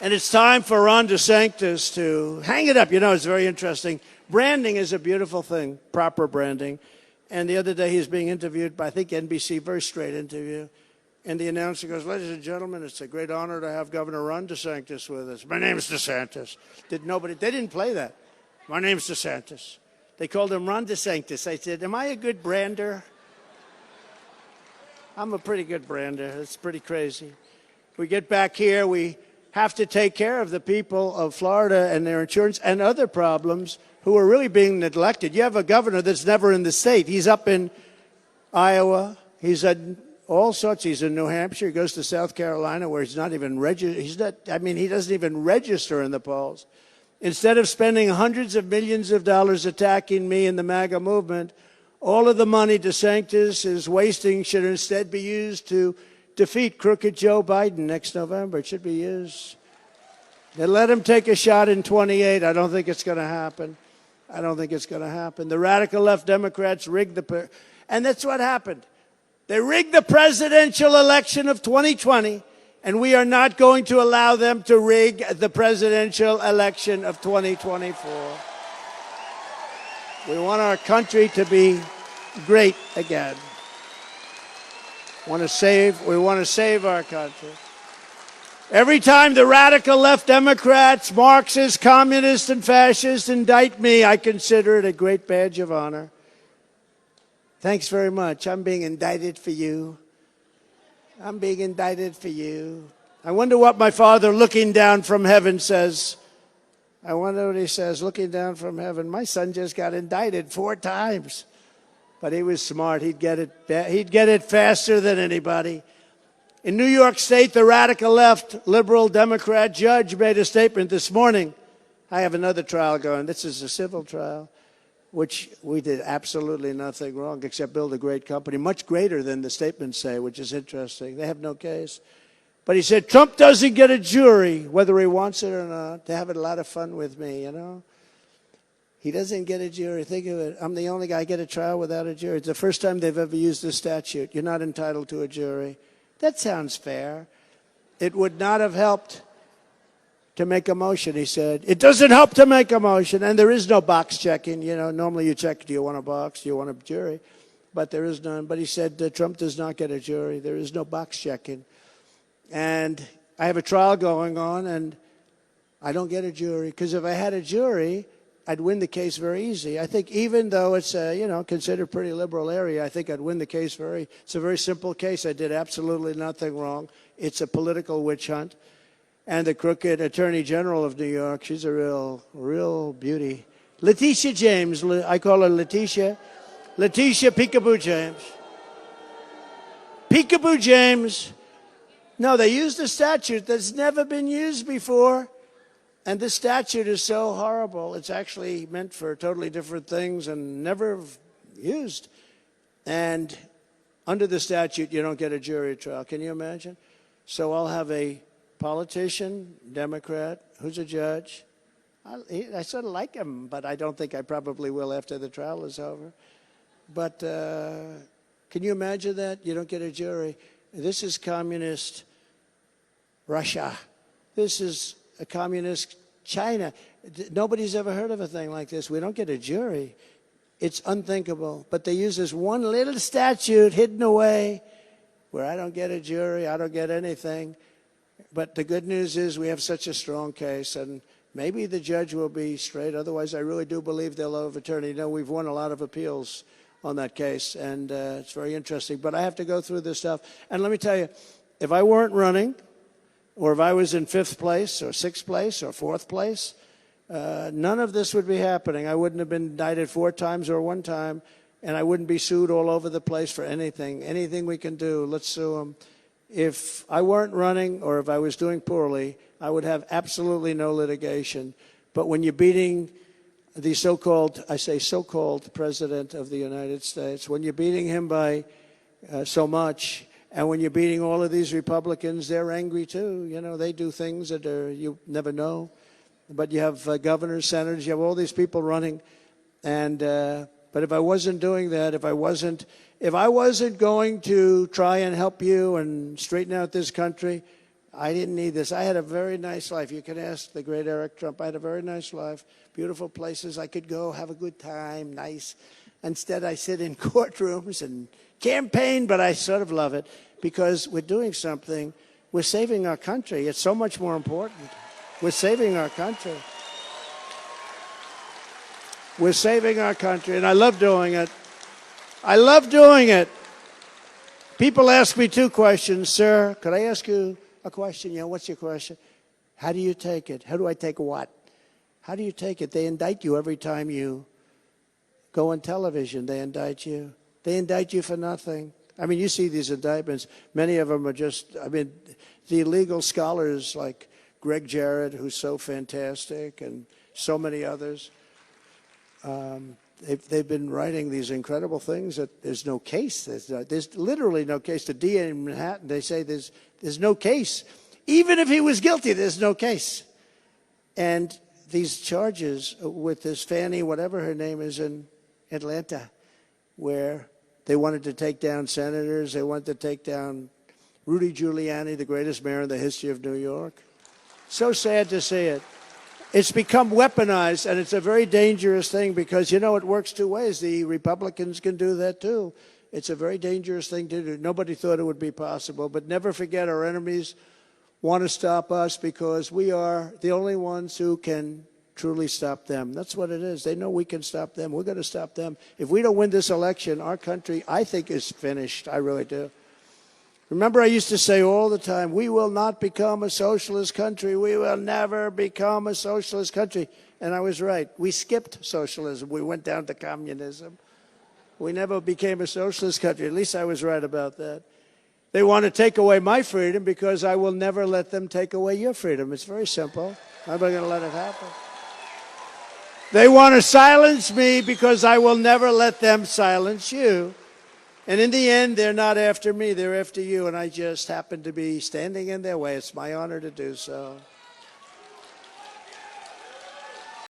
And it's time for Ron DeSantis to hang it up. You know, it's very interesting. Branding is a beautiful thing, proper branding. And the other day he was being interviewed by, I think, NBC, very straight interview. And the announcer goes, "Ladies and gentlemen, it's a great honor to have Governor Ron DeSantis with us. My name's DeSantis." They didn't play that. My name's DeSantis. They called him Ron DeSantis. I said, "Am I a good brander?" I'm a pretty good brander. It's pretty crazy. We get back here, we have to take care of the people of Florida and their insurance and other problems who are really being neglected. You have a governor that's never in the state. He's up in Iowa. He's at all sorts. He's in New Hampshire. He goes to South Carolina where he's not even registered. He doesn't even register in the polls. Instead of spending hundreds of millions of dollars attacking me and the MAGA movement, all of the money DeSantis is wasting should instead be used to defeat crooked Joe Biden next November. It should be used. And let him take a shot in 28. I don't think it's going to happen. I don't think it's going to happen. The radical left Democrats rigged and that's what happened. They rigged the presidential election of 2020, and we are not going to allow them to rig the presidential election of 2024. We want our country to be great again. We want to save our country. Every time the radical left Democrats, Marxists, communists, and fascists indict me, I consider it a great badge of honor. Thanks very much. I'm being indicted for you. I'm being indicted for you. I wonder what my Father looking down from heaven says. I wonder what he says, looking down from heaven. My son just got indicted 4 times. But he was smart. He'd get it faster than anybody. In New York State, the radical left liberal Democrat judge made a statement this morning. I have another trial going. This is a civil trial, which we did absolutely nothing wrong except build a great company, much greater than the statements say, which is interesting. They have no case. But he said, Trump doesn't get a jury, whether he wants it or not. They're having a lot of fun with me, you know. He doesn't get a jury. Think of it. I'm the only guy get a trial without a jury. It's the first time they've ever used this statute. You're not entitled to a jury. That sounds fair. It would not have helped to make a motion, he said. It doesn't help to make a motion, and there is no box checking. You know, normally you check, do you want a box, do you want a jury? But there is none. But he said Trump does not get a jury. There is no box checking. And I have a trial going on, and I don't get a jury. Because if I had a jury, I'd win the case very easy. I think even though it's a, considered pretty liberal area, I think I'd win the case it's a very simple case. I did absolutely nothing wrong. It's a political witch hunt. And the crooked Attorney General of New York, she's a real beauty. Letitia James, I call her Letitia. Letitia Peekaboo James. Peekaboo James. No, they used a statute that's never been used before. And this statute is so horrible. It's actually meant for totally different things and never used. And under the statute, you don't get a jury trial. Can you imagine? So I'll have a politician, Democrat, who's a judge. I sort of like him, but I don't think I probably will after the trial is over. But can you imagine that? You don't get a jury. This is communist Russia. This is a communist China. Nobody's ever heard of a thing like this. We don't get a jury. It's unthinkable. But they use this one little statute hidden away where I don't get a jury, I don't get anything. But the good news is we have such a strong case, and maybe the judge will be straight. Otherwise, I really do believe they'll overturn it. You know, we've won a lot of appeals on that case, and it's very interesting. But I have to go through this stuff. And let me tell you, if I weren't running, or if I was in 5th place or 6th place or 4th place, none of this would be happening. I wouldn't have been indicted 4 times or 1 time, and I wouldn't be sued all over the place for anything. Anything we can do, let's sue them. If I weren't running or if I was doing poorly, I would have absolutely no litigation. But when you're beating the so-called, I say so-called President of the United States, when you're beating him by so much, and when you're beating all of these Republicans, they're angry too. You know, they do things that you never know. But you have governors, senators, you have all these people running. And but if I wasn't doing that, if I wasn't going to try and help you and straighten out this country, I didn't need this. I had a very nice life. You can ask the great Eric Trump. I had a very nice life, beautiful places I could go, have a good time, nice. Instead, I sit in courtrooms and campaign, but I sort of love it because we're doing something. We're saving our country. It's so much more important. We're saving our country. We're saving our country, and I love doing it. I love doing it. People ask me two questions. Sir, could I ask you a question? You know, what's your question? How do you take it? How do I take what? How do you take it? They indict you every time you go on television. They indict you. They indict you for nothing. I mean, you see these indictments. Many of them are just, I mean, the illegal scholars like Greg Jarrett, who's so fantastic, and so many others. They've been writing these incredible things that there's no case. There's literally no case. The DA in Manhattan, they say there's no case. Even if he was guilty, there's no case. And these charges with this Fannie, whatever her name is in Atlanta, where they wanted to take down senators, they wanted to take down Rudy Giuliani, the greatest mayor in the history of New York. So sad to see it. It's become weaponized, and it's a very dangerous thing because, you know, it works two ways. The Republicans can do that, too. It's a very dangerous thing to do. Nobody thought it would be possible, but never forget our enemies want to stop us because we are the only ones who can truly stop them. That's what it is. They know we can stop them. We're going to stop them. If we don't win this election, our country, I think, is finished. I really do. Remember, I used to say all the time, we will not become a socialist country. We will never become a socialist country. And I was right. We skipped socialism. We went down to communism. We never became a socialist country. At least I was right about that. They want to take away my freedom because I will never let them take away your freedom. It's very simple. I'm not going to let it happen. They want to silence me because I will never let them silence you. And in the end, they're not after me, they're after you, and I just happen to be standing in their way. It's my honor to do so.